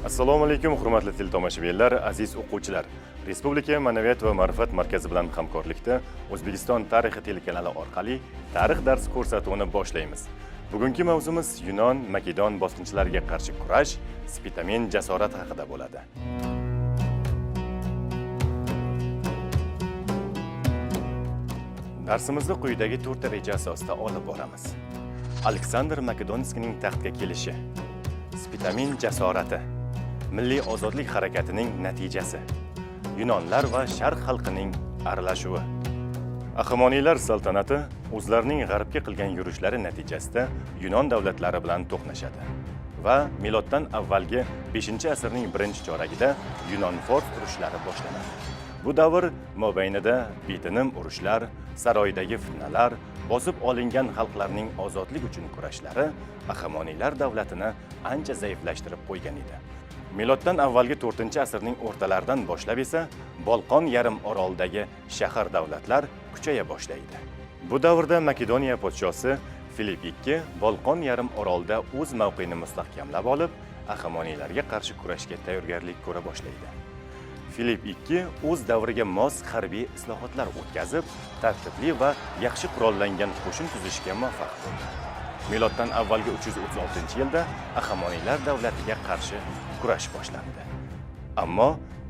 Assalomu alaykum hurmatli teletomoshabinlar, aziz o'quvchilar. Respublika Ma'naviyat va ma'rifat markazi bilan hamkorlikda O'zbekiston tarixi telekanali orqali tarix darsi ko'rsatuvini boshlaymiz. Bugungi mavzumiz Yunon Makedon bosqinchilariga qarshi kurash, Spitamen jasorati haqida bo'ladi. Darsimizni quyidagi 4 ta reja asosida olib boramiz. Aleksandr Makedonskiyning taxtga kelishi, Spitamen jasorati, milliy ozodlik harakatining natijasi, Yunonlar va Sharq xalqining aralashuvi. Ahamoniylar saltanati o'zlarining g'arbga qilgan yurishlari natijasida Yunon davlatlari bilan to'qnashadi va miloddan avvalgi 5-asrning birinchi choragida Yunon-Fors urushlari boshlanadi. Bu davr mobaynida betinim urushlar, saroydagi fitnalar, bosib olingan xalqlarning ozodlik uchun kurashlari Ahamoniylar davlatini ancha zaiflashtirib qo'ygan edi. Miloddan avvalgi 4-asrning o'rtalaridan boshlab esa Bolqon yarim orolidagi shahar davlatlar kuchaya boshlaydi. Bu davrda Makedoniya podshosi Filip II Bolqon yarim orolida o'z mavqeini mustahkamlab olib, Ahamoniylarga qarshi kurashga tayyorgarlik ko'ra boshlaydi. Filip II o'z davriga mos harbiy islohotlar o'tkazib, tartibli va yaxshi qurollangan qo'shin tuzishga muvaffaq bo'ldi. Miloddan avvalgi 336-yilda Ahamoniylar davlatiga qarshi kurash boshlandi. Ammo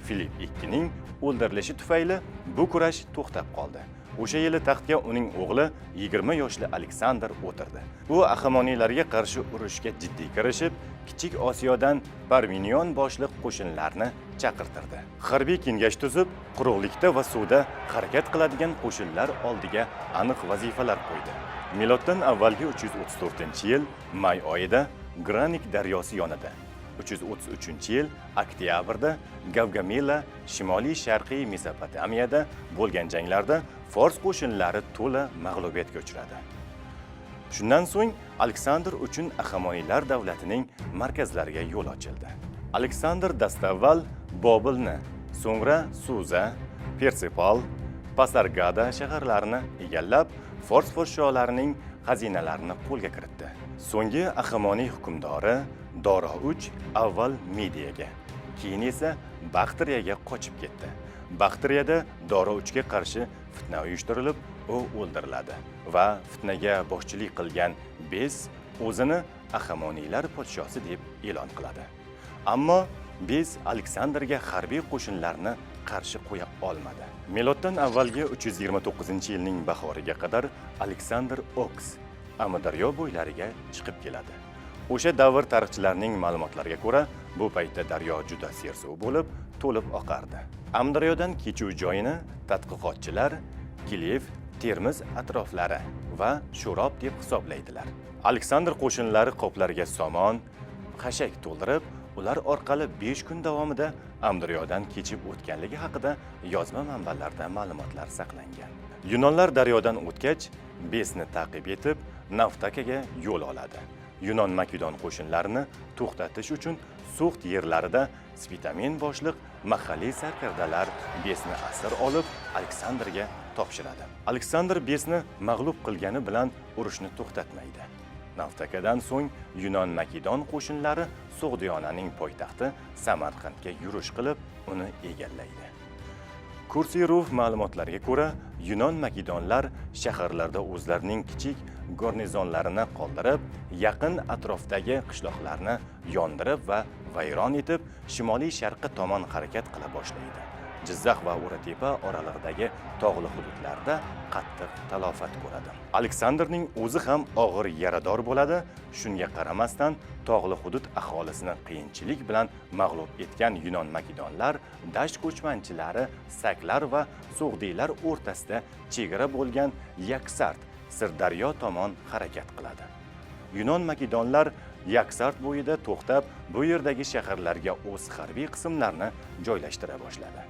Filip II'ning o'ldirilishi tufayli bu kurash to'xtab qoldi. O'sha yili taxtga uning o'g'li 20 yoshli Aleksandr o'tirdi. U Ahamoniylarga qarshi urushga jiddiy kirishib, Kichik Osiyodan Parmenion boshliq qo'shinlarni chaqirtirdi. Harbiy kengash tuzib, quruqlikda va suvda harakat qiladigan qo'shinlar oldiga aniq vazifalar qo'ydi. Miloddan avvalgi 334-yil may oyida Granik daryosi yonida, 333-yil oktyabrda Gavgamela shimoliy sharqiy Mesopotamiyada bo'lgan janglarda Fors qo'shinlari to'la mag'lubiyatga uchradi. Shundan so'ng Aleksandr uchun Ahamoniylar davlatining markazlariga yo'l ochildi. Aleksandr dastavval Bobilni, so'ngra Suza, Persipal, Pasargada shaharlarini egallab, Fors podsholiklarining xazinalarini qo'lga kiritdi. So'nggi Ahamoniy hukmdori Doro-uch avval Mediyaga, keyin esa Baxtriyaga qochib ketdi. Baxtriyada Doro-uchga qarshi fitna uyushtirilib, u o'ldiriladi va fitnaga boshchilik qilgan Bes o'zini Ahamoniylar podshosi deb e'lon qiladi. Ammo Bes Aleksandrga harbiy qo'shinlarni qarshi qo'ya olmadi. Miloddan avvalgi 329-yilning bahoriga qadar Aleksandr Oks Amudaryo bo'ylariga chiqib keladi. O'sha davr tarixchilarining ma'lumotlariga ko'ra, bu paytda daryo juda sersuv bo'lib, to'lib oqardi. Amudaryodan kechuv joyini tadqiqotchilar Kilev, Termiz atroflari va Sho'rob deb hisoblaydilar. Aleksandr qo'shinlari qoplariga somon, xashak to'ldirib, ular orqali 5 kun davomida Amudaryodan kechib o'tganligi haqida yozma manbalarda ma'lumotlar saqlangan. Yunonlar daryodan o'tgach, Besni ta'qib etib, Naftakaga yo'l oladi. Yunon Makedon qo'shinlarini to'xtatish uchun Suxt yerlarida Spitamen boshliq mahalliy sarkardalar Besni asir olib Aleksandrga topshiradi. Aleksandr Besni mag'lub qilgani bilan urushni to'xtatmaydi. Naftakadan so'ng Yunon Makedon qo'shinlari Sug'diyonaning poytaxti Samarqandga yurish qilib, uni egallaydi. Kursirov ma'lumotlariga ko'ra, Yunon Makedonlar shaharlarda o'zlarining kichik garnizonlarini qoldirib, yaqin atrofdagi qishloqlarni yondirib va vayron etib, shimoliy sharqqa tomon harakat qila boshlaydi. Jizzax va O'ratepa oralig'idagi tog'li hududlarda qattiq talofat ko'radi. Aleksandrning o'zi ham og'ir yarador bo'ladi. Shunga qaramasdan, tog'li hudud aholisini qiyinchilik bilan mag'lub etgan Yunon Makedonlar dasht ko'chmanchilari, saklar va sug'diylar o'rtasida chegara bo'lgan Yaksart, Sirdaryo tomon harakat qiladi. Yunon Makedonlar Yaksart bo'yida to'xtab, bu yerdagi shaharlarga o'z harbiy qismlarini joylashtira boshladi.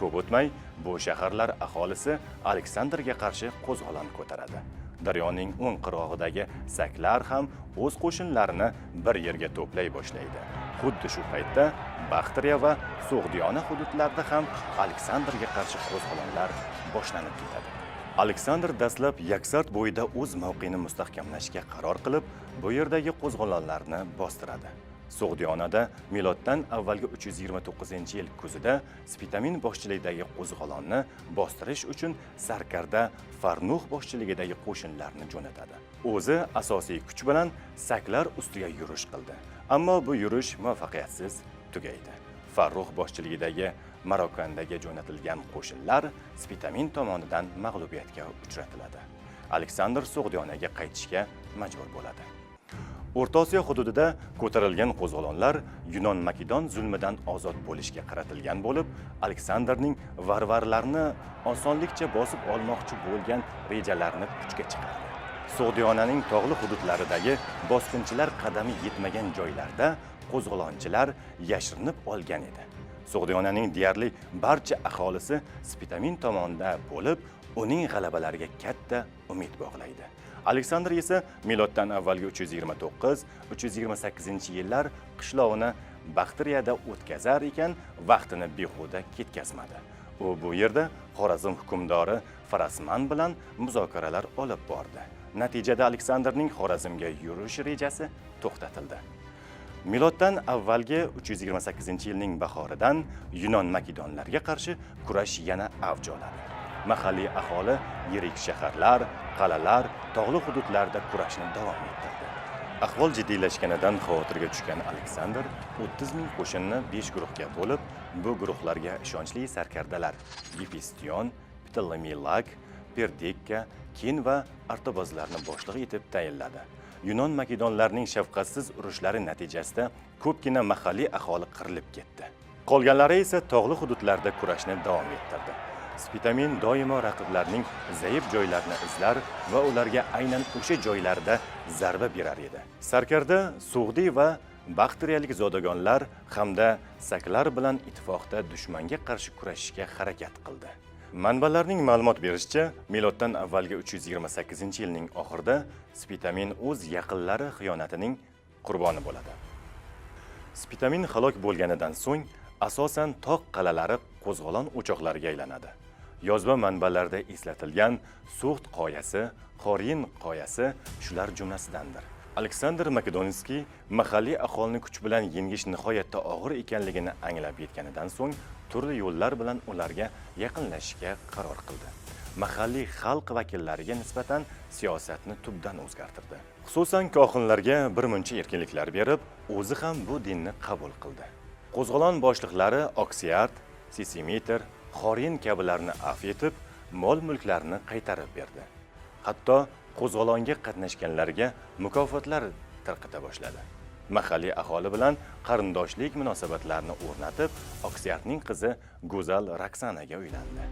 Ko'p o'tmay, bu shaharlar aholisi Aleksandrga qarshi qo'zg'olon ko'taradi. Daryoning o'ng qirg'og'idagi saklar ham o'z qo'shinlarini bir yerga to'play boshlaydi. Xuddi shu paytda Baxtriya va Sug'diyona hududlarida ham Aleksandrga qarshi qo'zg'olonlar boshlanib ketadi. Aleksandr dastlab Yaksart bo'yida o'z mavqeini mustahkamlashga qaror qilib, bu yerdagi qo'zg'olonlarni bostiradi. Sug'diyonada miloddan avvalgi 329-yil kuzida Spitamin boshchiligidagi qo'zg'olonni bostirish uchun sarkarda Farnuh boshchiligidagi qo'shinlarni jo'natadi. O'zi asosiy kuch bilan saklar ustiga yurish qildi, ammo bu yurish muvaffaqiyatsiz tugaydi. Farruh boshchiligidagi Marokandaga jo'natilgan qo'shinlar Spitamin tomonidan mag'lubiyatga uchratiladi. Aleksandr Sug'diyonaga qaytishga majbur bo'ladi. O'rta Osiyo hududida ko'tarilgan qo'zg'olonlar Yunon-Makedon zulmidan ozod bo'lishga qaratilgan bo'lib, Aleksandrning varvarlarni osonlikcha bosib olmoqchi bo'lgan rejalarini kuchga chiqardi. Sug'diyonaning tog'li hududlaridagi bosqinchilar qadami yetmagan joylarda qo'zg'olonchilar yashirinib olgan edi. Sug'diyonaning deyarli barcha aholisi Spitamin tomonida bo'lib, uning g'alabalariga katta umid bog'laydi. Aleksandr esa miloddan avvalgi 329-328-yillar qishlog'ini Baktriyada o'tkazar ekan, vaqtini behuda ketkazmadi. U bu yerda Xorazm hukmdori Farasman bilan muzokaralar olib bordi. Natijada Aleksandrning Xorazmga yurish rejasi to'xtatildi. Miloddan avvalgi 328-yilning bahoridan Yunon-Makedonlarga qarshi kurash yana avj oladi. Mahalliy aholi yirik shaharlar, qal'alar, tog'li hududlarda kurashni davom ettirdi. Ahvol jiddiylashganidan xavotirga tushgan Aleksandr 30 ming qo'shinni 5 guruhga bo'lib, bu guruhlarga ishonchli sarkardalar Yefestion, Ptolemey, Perdikka, Kin va Artobozlarni boshliq etib tayinladi. Yunon-Makedonlarning shafqatsiz urushlari natijasida ko'pgina mahalliy aholi qirilib ketdi. Qolganlari esa tog'li hududlarda kurashni davom ettirdi. Spitamin doimo raqiblarning zaif joylarini izlar va ularga aynan o'sha joylarda zarba berar edi. Sarkarda Sug'diy va Baktriyalik zodagonlar hamda saklar bilan ittifoqda dushmanga qarshi kurashishga harakat qildi. Manbalarning ma'lumot berishicha, miloddan avvalgi 328-yilning oxirida Spitamin o'z yaqinlari xiyonatining qurboni bo'ladi. Spitamin halok bo'lganidan so'ng asosan tog' qal'alari qo'zg'olon o'choqlariga aylanadi. Yozma manbalarda eslatilgan Sug'd qoyasi, Xorin qoyasi shular jumlasidandir. Aleksandr Makedonskiy mahalliy aholini kuch bilan yengish nihoyatda og'ir ekanligini anglab yetganidan so'ng turli yo'llar bilan ularga yaqinlashishga qaror qildi. Mahalliy xalq vakillariga nisbatan siyosatni tubdan o'zgartirdi. Xususan kohinlarga bir muncha erkinliklar berib, o'zi ham bu dinni qabul qildi. Qo'zg'olon boshliqlari Oksiyart, Sisimeter, Xorin kabilarni afv etib, mol-mulklarni qaytarib berdi. Hatto qo'zg'olonga qatnashganlarga mukofotlar tarqata boshladi. Mahalliy aholi bilan qarindoshlik munosabatlarini o'rnatib, Oksiyartning qizi Go'zal Raksanaga uylandi.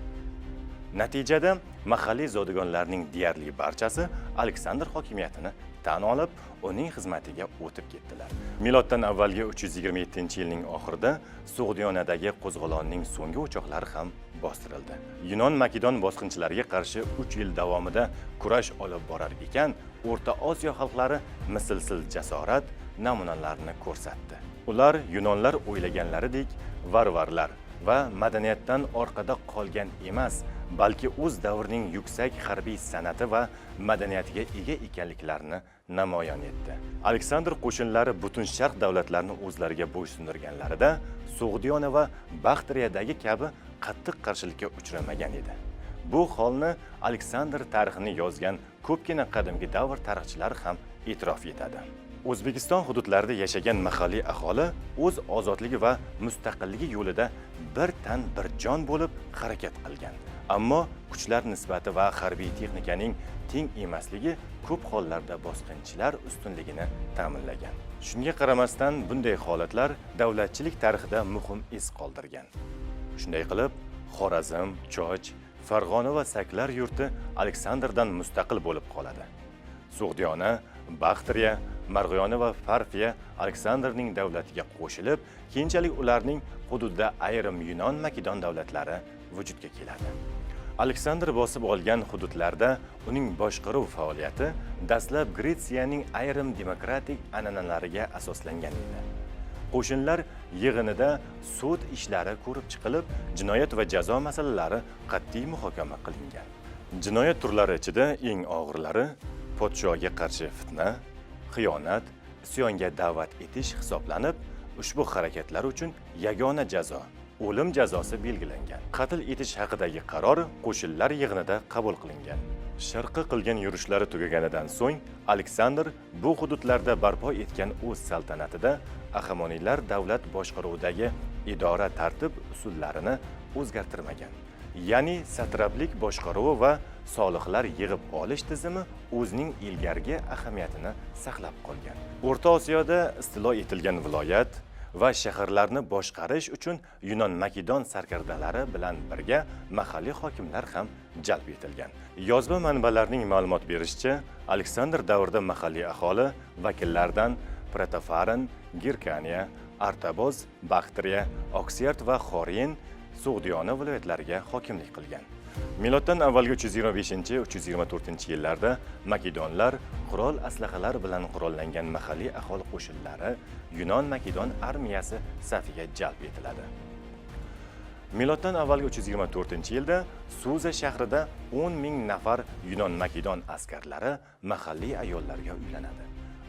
Natijada mahalliy zodagonlarning deyarli barchasi Aleksandr hokimiyatini tan olib, uning xizmatiga o'tib ketdilar. Miloddan avvalgi 327-yilning oxirida Sug'diyonadagi qo'zg'olonning so'nggi o'choqlari ham bostirildi. Yunon-Makedon bosqinchilariga qarshi 3 yil davomida kurash olib borar ekan, O'rta Osiyo xalqlari mislsiz jasorat namunalarini ko'rsatdi. Ular Yunonlar o'ylaganlaridek varvarlar va madaniyatdan orqada qolgan emas, balki o'z davrining yuksak harbiy san'ati va madaniyatiga ega ekanliklarini namoyon etdi. Aleksandr qo'shinlari butun sharq davlatlarini o'zlariga bo'ysundirganlarida Sug'diyona va Baktriyadagi kabi qattiq qarshilikka uchramagan edi. Bu holni Aleksandr tarixini yozgan ko'pgina qadimgi davr tarixchilari ham e'tirof etadi. O'zbekiston hududlarida yashagan mahalliy aholi o'z ozodligi va mustaqilligi yo'lida bir tan bir jon bo'lib harakat qilgan. Ammo kuchlar nisbati va harbiy texnikaning teng emasligi ko'p hollarda bosqinchilar ustunligini ta'minlagan. Shunga qaramasdan bunday holatlar davlatchilik tarixida muhim iz qoldirgan. Shunday qilib, Xorazm, Choch, Farg'ona va Saklar yurti Aleksandrdan mustaqil bo'lib qoladi. Sug'diyona, Baktriya, Marg'iyona va Farfiya Aleksandrning davlatiga qo'shilib, keyinchalik ularning hududida ayrim Yunon-Makedon davlatlari vujudga keladi. Aleksandr bosib olgan hududlarda uning boshqaruv faoliyati dastlab Gretsiyaning ayrim demokratik an'analariga asoslangan edi. Qo'shinlar yig'inida sud ishlari ko'rib chiqilib, jinoyat va jazo masalalari qat'iy muhokama qilingan. Jinoyat turlari ichida eng og'irlari podshoga qarshi fitna, xiyonat, isyonga da'vat etish hisoblanib, ushbu harakatlar uchun yagona jazo o'lim jazosi belgilangan. Qatl etish haqidagi qaror qo'shinlar yig'inida qabul qilingan. Sharqqa qilgan yurishlari tugaganidan so'ng Aleksandr bu hududlarda barpo etgan o'z saltanatida Ahamoniylar davlat boshqaruvidagi idora tartib usullarini o'zgartirmagan. Ya'ni satraplik boshqaruvi va soliqlar yig'ib olish tizimi o'zining ilgargi ahamiyatini saqlab qolgan. O'rta Osiyoda istilo etilgan viloyat va shaharlarni boshqarish uchun Yunon Makedon sarkardalari bilan birga mahalliy hokimlar ham jalb etilgan. Yozma manbalarning ma'lumot berishicha, Aleksandr davrida mahalliy aholi vakillaridan Protofarin, Girkaniya, Artaboz, Baktriya, Oksert va Xorin Sug'diyona viloyatlariga hokimlik qilgan. Miloddan avvalgi 325-324-yillarda Makedonlar qurol aslahalar bilan qurollangan mahalliy aholi qo'shinlari Yunon Makedon armiyasi safiga jalb etiladi. Miloddan avvalgi 324-yilda Suza shahrida 10,000 nafar Yunon Makedon askarlari mahalliy ayollarga uylanadi.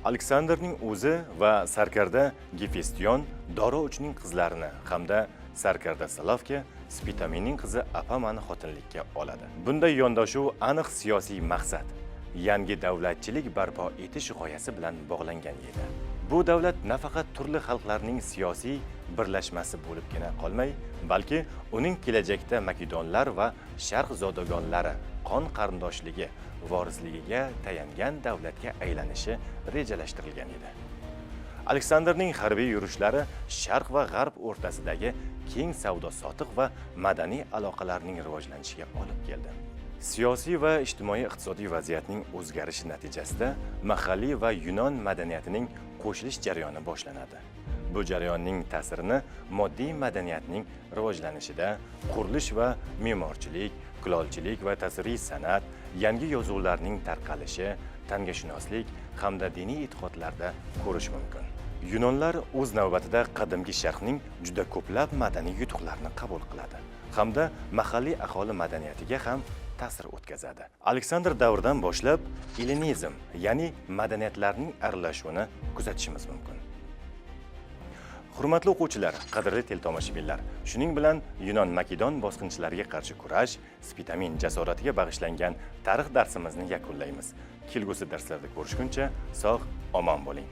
Aleksandrning o'zi va sarkarda Gefestion Dorochning qizlarini hamda sarkarda Slavka Spitaminning qizi Apamani xotinlikka oladi. Bunday yondashuv aniq siyosiy maqsad, yangi davlatchilik barpo etish g'oyasi bilan bog'langan edi. Bu davlat nafaqat turli xalqlarning siyosiy birlashmasi bo'libgina qolmay, balki uning kelajakda Makedonlar va Sharq zodagonlari qon qarindoshligi vorisligiga tayangan davlatga aylanishi rejalashtirilgan edi. Aleksandrning harbiy yurishlari Sharq va G'arb o'rtasidagi keng savdo-sotiq va madaniy aloqalarning rivojlanishiga olib keldi. Siyosiy va ijtimoiy-iqtisodiy vaziyatning o'zgarishi natijasida mahalliy va Yunon madaniyatining qo'shilish jarayoni boshlanadi. Bu jarayonning ta'sirini moddiy madaniyatning rivojlanishida, qurilish va me'morchilik, kulolchilik va tasviriy san'at, yangi yozuvlarning tarqalishi, tangashunoslik hamda diniy e'tiqodlarda ko'rish mumkin. Yunonlar o'z navbatida qadimgi Sharqning juda ko'plab madaniy yutuqlarini qabul qiladi hamda mahalliy aholi madaniyatiga ham ta'sir o'tkazadi. Aleksandr davridan boshlab Ellinizm, ya'ni madaniyatlarning aralashuvini kuzatishimiz mumkin. Hurmatli o'quvchilar, qadrli teletomoshabinlar, shuning bilan Yunon Makedon bosqinchilariga qarshi kurash, Spitamin jasoratiga bag'ishlangan tarix darsimizni yakunlaymiz. Kelgusi darslarda ko'rishguncha sog', omon bo'ling.